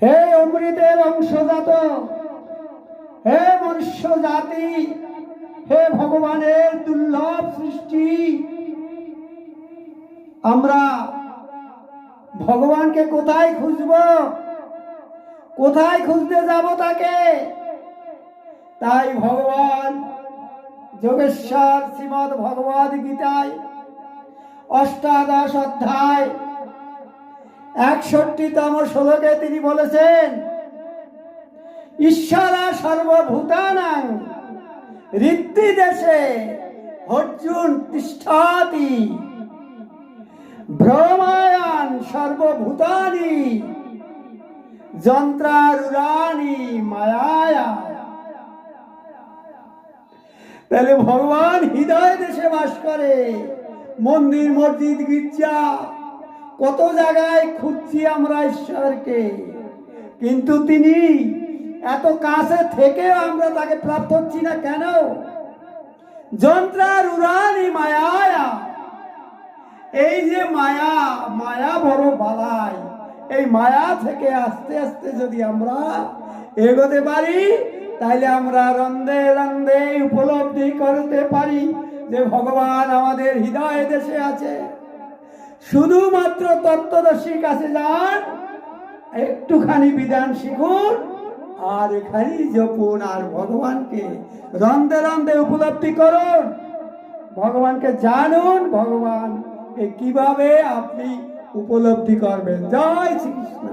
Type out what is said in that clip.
হে অমৃতের অংশজাত, হে মনুষ্য জাতি, হে ভগবানের দুর্লভ সৃষ্টি, আমরা ভগবানকে কোথায় খুঁজব? কোথায় খুঁজতে যাব তাকে? তাই ভগবান যোগেশ্বর শ্রীমদ্ ভগবদ গীতায় অষ্টাদশ অধ্যায় 61তম শ্লোকে তিনি বলেছেন, ঈশ্বর সর্বভূতানাং হৃদ্দি দেশে অর্জুন তিষ্ঠতি ভ্রমায়ান সর্বভূতানি যন্ত্রারূঢ়ানি মায়ায়া। তাহলে ভগবান হৃদয় দেশে বাস করে। মন্দির মসজিদ গির্জা কত জায়গায় খুঁজছি আমরা ঈশ্বরকে, কিন্তু তিনি এত কাছে থেকেও আমরা তাকে প্রাপ্ত হচ্ছি না কেন? যন্ত্রারূঢ়ানি মায়ায়া। এই যে মায়া, মায়া বড় বালাই। এই মায়া থেকে আস্তে আস্তে যদি আমরা এগোতে পারি, তাহলে আমরা রন্ধে রন্ধে উপলব্ধি করতে পারি যে ভগবান আমাদের হৃদয় দেশে আছে। শুধুমাত্র তত্ত্বদর্শীর কাছে যান, একটুখানি বিধান শিখুন, আর এখানেই জপুন, আর ভগবানকে রন্ধে রন্ধে উপলব্ধি করুন, ভগবানকে জানুন। ভগবান কিভাবে আপনি উপলব্ধি করবেন। জয় শ্রীকৃষ্ণ।